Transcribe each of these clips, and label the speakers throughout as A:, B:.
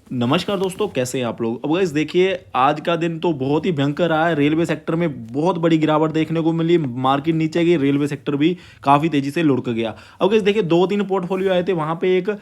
A: नमस्कार दोस्तों, कैसे हैं आप लोग। अब गाइस देखिए, आज का दिन तो बहुत ही भयंकर रहा है। रेलवे सेक्टर में बहुत बड़ी गिरावट देखने को मिली। मार्केट नीचे गई, रेलवे सेक्टर भी काफ़ी तेज़ी से लुढ़क गया। अब गाइस देखिए, 2-3 पोर्टफोलियो आए थे। वहाँ पे एक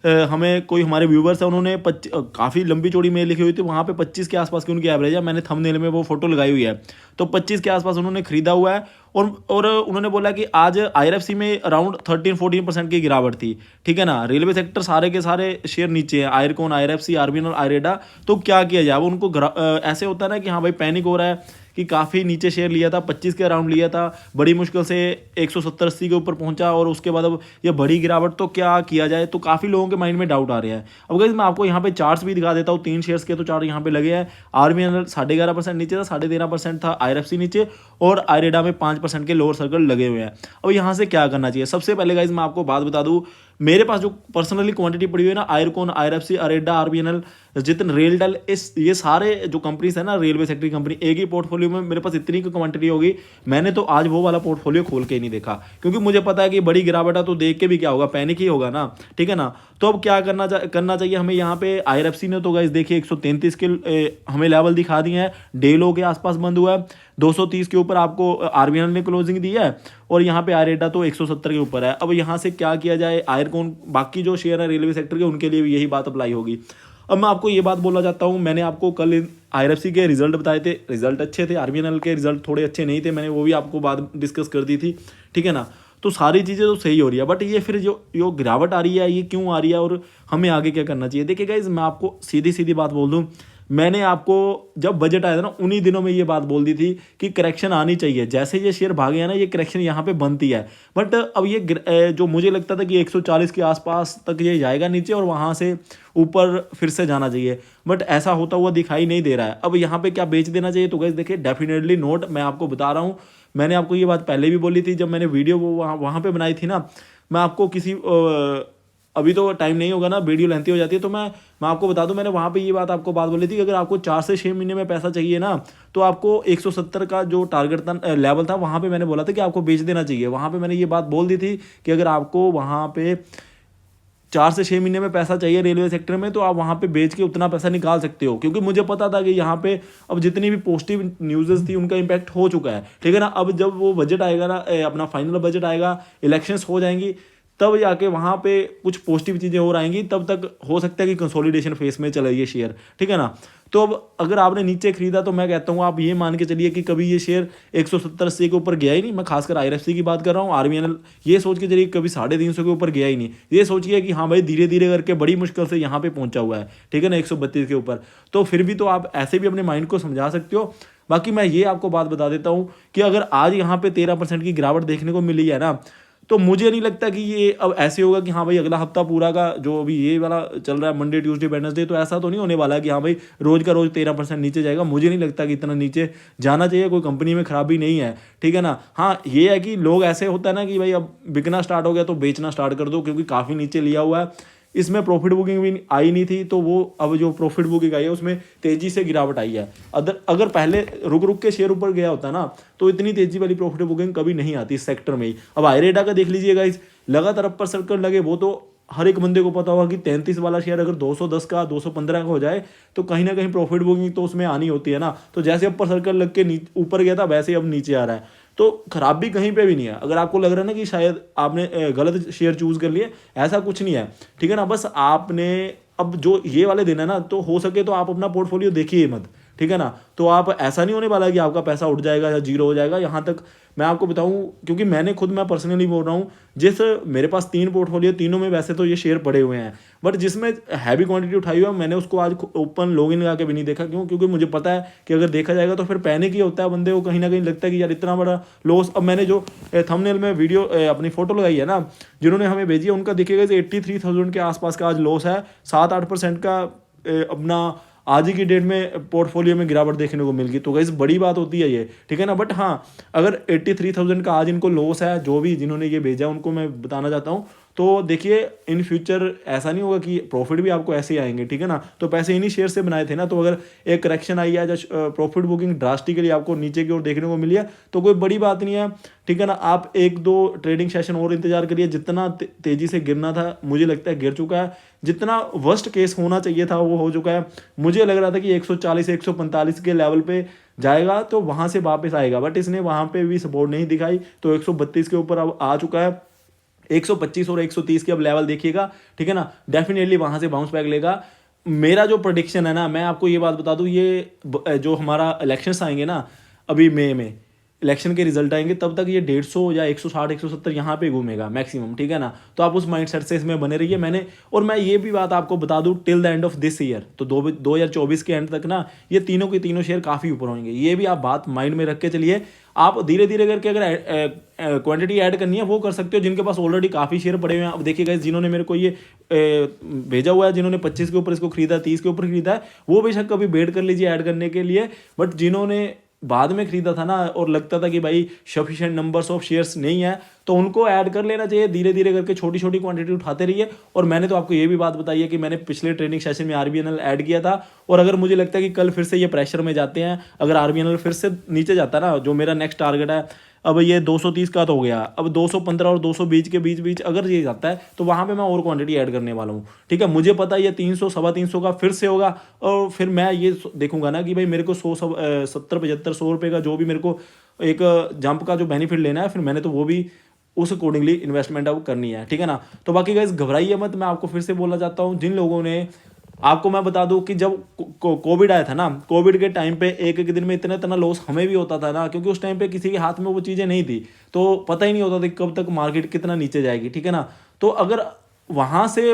A: हमें कोई हमारे व्यूवर्स हैं, उन्होंने काफ़ी लंबी चौड़ी मेल लिखी हुई थी। वहाँ पे 25 के आसपास की उनकी एवरेज है। मैंने थंबनेल में वो फोटो लगाई हुई है। तो 25 के आसपास उन्होंने खरीदा हुआ है। और उन्होंने बोला कि आज आईआरएफसी में अराउंड 13-14% की गिरावट थी। ठीक है ना। रेलवे सेक्टर सारे के सारे शेयर नीचे हैं, आयरकॉन, आईआरएफसी, आरबीएनएल, आईरेडा। तो क्या किया जाए। अब उनको ऐसे होता है ना कि हाँ भाई, पैनिक हो रहा है कि काफ़ी नीचे शेयर लिया था, 25 के अराउंड लिया था, बड़ी मुश्किल से 170-80 के ऊपर पहुंचा, और उसके बाद अब ये बड़ी गिरावट, तो क्या किया जाए। तो काफ़ी लोगों के माइंड में डाउट आ रहे हैं। अब गाइस मैं आपको यहाँ पे चार्ट्स भी दिखा देता हूँ। 3 शेयर्स के तो चार्ट यहाँ पे लगे हैं। आरबीएनएल 11.5% नीचे था, 13.5% था आईआरएफसी नीचे, और आईरेडा में 5% के लोअर सर्कल लगे हुए हैं। अब यहाँ से क्या करना चाहिए। सबसे पहले गाइस मैं आपको बात बता दूँ, मेरे पास जो पर्सनली क्वांटिटी पड़ी हुई है ना, आयरकॉन, आईआरएफसी, अरेडा, आरबीएनएल, जितने रेलटेल, इस ये सारे जो कंपनीज है ना, रेलवे सेक्टर की कंपनी, एक ही पोर्टफोलियो में मेरे पास इतनी की क्वांटिटी होगी। मैंने तो आज वो वाला पोर्टफोलियो खोल के ही नहीं देखा, क्योंकि मुझे पता है कि बड़ी गिरावट है, तो देख के भी क्या होगा, पैनिक ही होगा ना। ठीक है ना। तो अब क्या करना चाहिए हमें। यहाँ पे आईआरएफसी ने तो गाइस देखिए 133 के हमें लेवल दिखा दिए हैं। डे लो के आसपास बंद हुआ है। 230 के ऊपर आपको आरबीएनएल ने क्लोजिंग दी है, और यहाँ पे आरेडा तो 170 के ऊपर है। अब यहाँ से क्या किया जाए। आयरकॉन, बाकी जो शेयर है रेलवे सेक्टर के, उनके लिए भी यही बात अप्लाई होगी। अब मैं आपको ये बात बोलना चाहता हूँ, मैंने आपको कल आईआरएफसी के रिजल्ट बताए थे, रिजल्ट अच्छे थे। आरबीएनएल के रिजल्ट थोड़े अच्छे नहीं थे, मैंने वो भी आपको बात डिस्कस कर दी थी। ठीक है ना। तो सारी चीज़ें तो सही हो रही है, बट ये फिर जो गिरावट आ रही है, ये क्यों आ रही है, और हमें आगे क्या करना चाहिए। देखिए गाइस, मैं आपको सीधी सीधी बात बोल दूँ, मैंने आपको जब बजट आया था ना, उन्हीं दिनों में ये बात बोल दी थी कि करेक्शन आनी चाहिए। जैसे ये शेयर भागे हैं ना, ये करेक्शन यहाँ पे बनती है। बट अब ये जो मुझे लगता था कि 140 के आसपास तक ये जाएगा नीचे, और वहाँ से ऊपर फिर से जाना चाहिए, बट ऐसा होता हुआ दिखाई नहीं दे रहा है। अब यहाँ पे क्या बेच देना चाहिए। तो गाइस देखिए, डेफिनेटली नोट, मैं आपको बता रहा हूँ। मैंने आपको ये बात पहले भी बोली थी, जब मैंने वीडियो वो वहाँ पे बनाई थी ना। मैं आपको किसी अभी तो टाइम नहीं होगा ना, वीडियो लेंथी हो जाती है, तो मैं आपको बता दूं, मैंने वहाँ पे ये बात आपको बात बोली थी कि अगर आपको 4 से 6 महीने में पैसा चाहिए ना, तो आपको 170 का जो टारगेट था, लेवल था, वहाँ पे मैंने बोला था कि आपको बेच देना चाहिए। वहाँ पे मैंने ये बात बोल दी थी कि अगर आपको वहाँ पे 4 से 6 महीने में पैसा चाहिए रेलवे सेक्टर में, तो आप वहाँ पे बेच के उतना पैसा निकाल सकते हो। क्योंकि मुझे पता था कि यहाँ पे अब जितनी भी पॉजिटिव न्यूज़ थी, उनका इम्पैक्ट हो चुका है। ठीक है ना। अब जब वो बजट आएगा ना, अपना फाइनल बजट आएगा, इलेक्शंस हो जाएंगी, तब जाके वहाँ पे कुछ पॉजिटिव चीज़ें और आएंगी। तब तक हो सकता है कि कंसोलिडेशन फेस में चले ये शेयर। ठीक है ना। तो अब अगर आपने नीचे खरीदा, तो मैं कहता हूँ आप ये मान के चलिए कि कभी ये शेयर 170-80 के ऊपर गया ही नहीं। मैं खासकर आईआरएफसी की बात कर रहा हूँ। आरबीएनएल ये सोच के चलिए कभी 350 के ऊपर गया ही नहीं। ये सोचिए कि हाँ भाई, धीरे धीरे करके बड़ी मुश्किल से यहाँ पे पहुंचा हुआ है। ठीक है ना, 132 के ऊपर। तो फिर भी तो आप ऐसे भी अपने माइंड को समझा सकते हो। बाकी मैं ये आपको बात बता देता हूँ कि अगर आज यहाँ पे 13% की गिरावट देखने को मिली है ना, तो मुझे नहीं लगता कि ये अब ऐसे होगा कि हाँ भाई, अगला हफ्ता पूरा का जो अभी ये वाला चल रहा है, मंडे, ट्यूसडे, वेडनेसडे, तो ऐसा तो नहीं होने वाला है कि हाँ भाई रोज का रोज 13% नीचे जाएगा। मुझे नहीं लगता कि इतना नीचे जाना चाहिए। कोई कंपनी में खराबी नहीं है। ठीक है ना। हाँ, ये है कि लोग ऐसे होता है ना कि भाई अब बिकना स्टार्ट हो गया तो बेचना स्टार्ट कर दो, क्योंकि काफ़ी नीचे लिया हुआ है। इसमें प्रॉफिट बुकिंग भी आई नहीं थी, तो वो अब जो प्रॉफिट बुकिंग आई है, उसमें तेजी से गिरावट आई है। अगर पहले रुक रुक के शेयर ऊपर गया होता ना, तो इतनी तेजी वाली प्रॉफिट बुकिंग कभी नहीं आती इस सेक्टर में ही। अब आईरेडा का देख लीजिएगा, इस लगातार अपर सर्कल लगे, वो तो हर एक बंदे को पता होगा कि 33 वाला शेयर अगर 210 का, 215 का हो जाए, तो कहीं ना कहीं प्रॉफिट बुकिंग तो उसमें आनी होती है ना। तो जैसे अपर सर्कल लग के ऊपर गया था, वैसे ही अब नीचे आ रहा है। तो खराबी कहीं पे भी नहीं है। अगर आपको लग रहा है ना कि शायद आपने गलत शेयर चूज कर लिए, ऐसा कुछ नहीं है। ठीक है ना। बस आपने अब जो ये वाले दिन है ना, तो हो सके तो आप अपना पोर्टफोलियो देखिए मत। ठीक है ना। तो आप ऐसा नहीं होने वाला कि आपका पैसा उठ जाएगा या जीरो हो जाएगा। यहाँ तक मैं आपको बताऊं, क्योंकि मैं पर्सनली बोल रहा हूँ, जिस मेरे पास 3 पोर्टफोलियो, तीनों में वैसे तो ये शेयर पड़े हुए हैं, बट जिसमें हैवी क्वांटिटी उठाई हुई है, मैंने उसको आज ओपन लॉगिन लगा के भी नहीं देखा। क्यों? क्योंकि मुझे पता है कि अगर देखा जाएगा तो फिर पैनिक ही होता है बंदे को। कहीं ना कहीं लगता है कि यार इतना बड़ा लॉस। अब मैंने जो थंबनेल में वीडियो अपनी फोटो लगाई है ना, जिन्होंने हमें भेजी है, उनका देखिएगा 83,000 के आसपास का आज लॉस है। 7-8% का अपना आज ही की डेट में पोर्टफोलियो में गिरावट देखने को मिल गई। तो गाइस बड़ी बात होती है ये। ठीक है ना। बट हाँ, अगर 83,000 का आज इनको लॉस है, जो भी जिन्होंने ये भेजा उनको मैं बताना चाहता हूँ, तो देखिए इन फ्यूचर ऐसा नहीं होगा कि प्रॉफिट भी आपको ऐसे ही आएंगे, ठीक है ना। तो पैसे इन्हीं शेयर से बनाए थे ना, तो अगर एक करेक्शन आई है, जो प्रॉफिट बुकिंग ड्रास्टिकली आपको नीचे की ओर देखने को मिली है, तो कोई बड़ी बात नहीं है, ठीक है ना। आप एक दो ट्रेडिंग सेशन और इंतजार करिए। जितना तेजी से गिरना था मुझे लगता है गिर चुका है, जितना वर्स्ट केस होना चाहिए था वो हो चुका है। मुझे लग रहा था कि 140 145 के लेवल पे जाएगा तो वहां से वापस आएगा, बट इसने वहां पे भी सपोर्ट नहीं दिखाई, तो 132 के ऊपर अब आ चुका है। 125 और 130 के अब लेवल देखिएगा, ठीक है ना, डेफिनेटली वहां से बाउंस बैक लेगा। मेरा जो प्रोडिक्शन है ना, मैं आपको ये बात बता दूं, ये जो हमारा इलेक्शंस आएंगे ना अभी मई में, इलेक्शन के रिजल्ट आएंगे, तब तक ये 150 या 160 170 यहाँ पे घूमेगा मैक्सिमम, ठीक है ना। तो आप उस माइंडसेट से इसमें बने रहिए। मैं ये भी बात आपको बता दूं, till the end of this year, तो 2024 के एंड तक ना ये तीनों के तीनों शेयर काफ़ी ऊपर होंगे। ये भी आप बात माइंड में रख के चलिए। आप धीरे धीरे करके अगर क्वांटिटी ऐड करनी है वो कर सकते हो, जिनके पास ऑलरेडी काफ़ी शेयर पड़े हुए हैं। अब देखिए गाइस, जिन्होंने मेरे को ये भेजा हुआ है, जिन्होंने 25 के ऊपर इसको खरीदा, 30 के ऊपर खरीदा है, वो बेशक कभी वेट कर लीजिए ऐड करने के लिए। बट जिन्होंने बाद में खरीदा था ना और लगता था कि भाई सफिशिएंट नंबर्स ऑफ शेयर्स नहीं है, तो उनको ऐड कर लेना चाहिए। धीरे धीरे करके छोटी छोटी क्वांटिटी उठाते रहिए। और मैंने तो आपको ये भी बात बताई है कि मैंने पिछले ट्रेनिंग सेशन में आरबीएनएल ऐड किया था, और अगर मुझे लगता है कि कल फिर से ये प्रेशर में जाते हैं, अगर आरबीएनएल फिर से नीचे जाता है ना, जो मेरा नेक्स्ट टारगेट है, अब ये 230 का तो हो गया, अब 215 और 220 के बीच बीच अगर ये जाता है तो वहाँ पे मैं और क्वांटिटी ऐड करने वाला हूँ, ठीक है। मुझे पता है ये 300 325 का फिर से होगा, और फिर मैं ये देखूंगा ना कि भाई मेरे को 70 75 100 रुपये का जो भी मेरे को एक जंप का जो बेनिफिट लेना है, फिर मैंने तो वो भी उस अकॉर्डिंगली इन्वेस्टमेंट अब करनी है, ठीक है ना। तो बाकी गाइस घबराइए मत, मैं आपको फिर से बोलना चाहता हूँ, जिन लोगों ने, आपको मैं बता दूं कि जब कोविड आया था ना, कोविड के टाइम पे एक एक दिन में इतना इतना लॉस हमें भी होता था ना, क्योंकि उस टाइम पे किसी के हाथ में वो चीज़ें नहीं थी, तो पता ही नहीं होता था कब तक मार्केट कितना नीचे जाएगी, ठीक है ना। तो अगर वहां से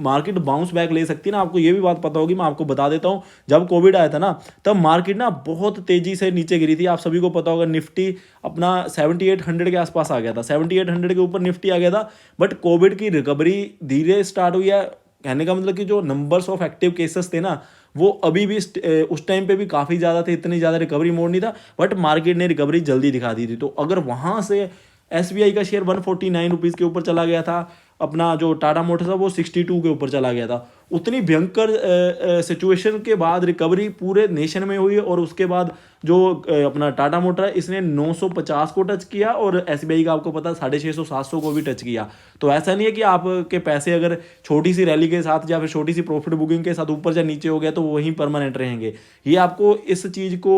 A: मार्केट बाउंस बैक ले सकती है ना, आपको ये भी बात पता होगी, मैं आपको बता देता हूँ। जब कोविड आया था ना, तब मार्केट ना बहुत तेजी से नीचे गिरी थी, आप सभी को पता होगा। निफ्टी अपना 7800 के आसपास आ गया था, 7800 के ऊपर निफ्टी आ गया था। बट कोविड की रिकवरी धीरे स्टार्ट हुई है, कहने का मतलब कि जो नंबर्स ऑफ एक्टिव केसेस थे ना, वो अभी भी उस टाइम पे भी काफ़ी ज़्यादा थे, इतनी ज़्यादा रिकवरी मोड नहीं था, बट मार्केट ने रिकवरी जल्दी दिखा दी थी। तो अगर वहाँ से एसबीआई का शेयर 149 रुपीज़ के ऊपर चला गया था, अपना जो टाटा मोटर्स था वो 62 के ऊपर चला गया था, उतनी भयंकर सिचुएशन के बाद रिकवरी पूरे नेशन में हुई। और उसके बाद जो अपना टाटा मोटर है, इसने 950 को टच किया, और एसबीआई का आपको पता 650 700 को भी टच किया। तो ऐसा नहीं है कि आपके पैसे अगर छोटी सी रैली के साथ या फिर छोटी सी प्रॉफिट बुकिंग के साथ ऊपर या नीचे हो गया तो वहीं परमानेंट रहेंगे। ये आपको इस चीज़ को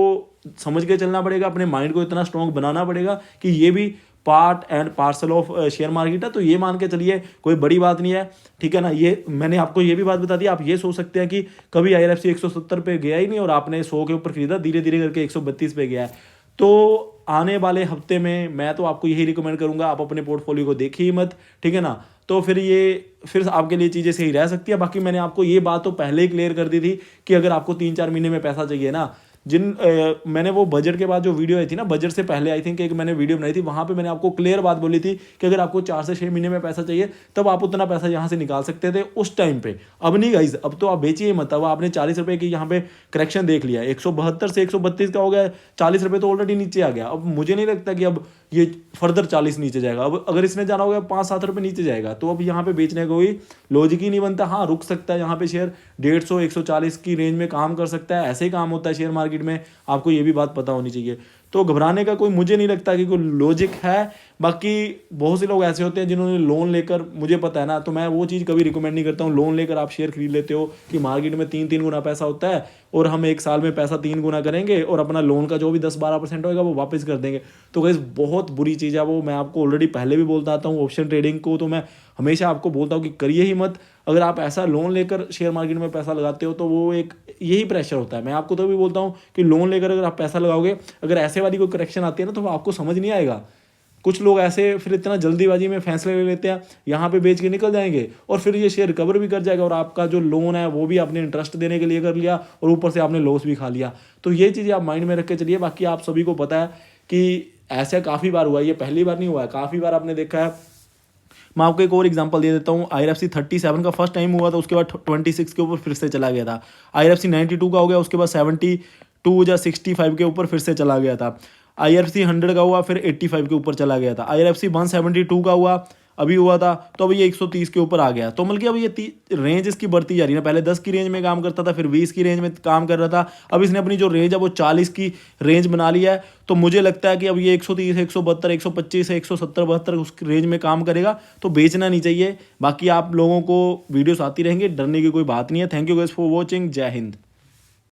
A: समझ के चलना पड़ेगा, अपने माइंड को इतना स्ट्रॉन्ग बनाना पड़ेगा कि ये भी part and parcel of share market है। तो ये मान के चलिए कोई बड़ी बात नहीं है, ठीक है ना। ये मैंने आपको ये भी बात बता दी। आप ये सोच सकते हैं कि कभी आईआरएफसी 170 पे गया ही नहीं और आपने 100 के ऊपर खरीदा, धीरे धीरे करके 132 पे गया है। तो आने वाले हफ्ते में मैं तो आपको यही रिकमेंड करूंगा, आप अपने पोर्टफोलियो को देखिए मत, ठीक है ना। तो फिर आपके लिए चीज़ें सही रह सकती है। बाकी मैंने आपको ये बात तो पहले ही क्लियर कर दी थी कि अगर आपको 3-4 महीने में पैसा चाहिए ना, मैंने वो बजट के बाद जो वीडियो आई थी ना, बजट से पहले आई थिंक एक मैंने वीडियो बनाई थी, वहां पे मैंने आपको क्लियर बात बोली थी कि अगर आपको 4 से 6 महीने में पैसा चाहिए तब आप उतना पैसा यहाँ से निकाल सकते थे उस टाइम पे। अब नहीं गाइज, अब तो आप बेचिए मत। अब आपने 40 रुपये की यहाँ पे करेक्शन देख लिया, 172 से 132 का हो गया, 40 रुपये तो ऑलरेडी नीचे आ गया। अब मुझे नहीं लगता कि अब ये फर्दर 40 नीचे जाएगा। अब अगर इसने जाना होगा 5-7 रुपये नीचे जाएगा, तो अब यहाँ पे बेचने का कोई लॉजिक ही नहीं बनता। हाँ, रुक सकता है यहाँ पे शेयर 150 140 की रेंज में काम कर सकता है, ऐसे ही काम होता है शेयर मार्केट में, आपको ये भी बात पता होनी चाहिए। तो घबराने का कोई, मुझे नहीं लगता कि कोई लॉजिक है। बाकी बहुत से लोग ऐसे होते हैं जिन्होंने लोन लेकर, मुझे पता है ना, तो मैं वो चीज़ कभी रिकमेंड नहीं करता हूँ। लोन लेकर आप शेयर खरीद लेते हो कि मार्केट में 3-3 गुना पैसा होता है और हम एक साल में पैसा 3 गुना करेंगे और अपना लोन का जो भी 10-12% होगा वो वापस कर देंगे। तो गाइस बहुत बुरी चीज़ है वो, मैं आपको ऑलरेडी पहले भी बोलता आता हूँ। ऑप्शन ट्रेडिंग को तो मैं हमेशा आपको बोलता हूँ कि करिए ही मत। अगर आप ऐसा लोन लेकर शेयर मार्केट में पैसा लगाते हो तो वो एक यही प्रेशर होता है। मैं आपको तो भी बोलता हूँ कि लोन लेकर अगर आप पैसा लगाओगे, अगर ऐसे वाली कोई करेक्शन आती है ना, तो आपको समझ नहीं आएगा। कुछ लोग ऐसे फिर इतना जल्दीबाजी में फैसले ले लेते हैं, यहाँ पे बेच के निकल जाएंगे और फिर ये शेयर रिकवर भी कर जाएगा और आपका जो लोन है वो भी आपने इंटरेस्ट देने के लिए कर लिया और ऊपर से आपने लॉस भी खा लिया। तो ये चीज़ें आप माइंड में रख के चलिए। बाकी आप सभी को पता है कि ऐसा काफ़ी बार हुआ है, ये पहली बार नहीं हुआ है, काफ़ी बार आपने देखा है। मैं आपको एक और एग्जांपल दे देता हूँ। आईआरएफसी 37 का फर्स्ट टाइम हुआ था, उसके बाद 26 के ऊपर फिर से चला गया था। आईआरएफसी 92 का हो गया, उसके बाद 72 या 65 के ऊपर फिर से चला गया था। आईआरएफसी 100 का हुआ, फिर 85 के ऊपर चला गया था। आईआरएफसी 172 का हुआ, अभी हुआ था तो अभी ये 130 के ऊपर आ गया। तो मतलब कि अब ये रेंज इसकी बढ़ती जा रही है ना, पहले 10 की रेंज में काम करता था, फिर 20 की रेंज में काम कर रहा था, अब इसने अपनी जो रेंज है वो 40 की रेंज बना लिया है। तो मुझे लगता है कि अब ये 130, 172, 125 170, 72 उस रेंज में काम करेगा, तो बेचना नहीं चाहिए। बाकी आप लोगों को वीडियोस आती रहेंगी, डरने की कोई बात नहीं है। Thank you guys for watching. जय हिंद।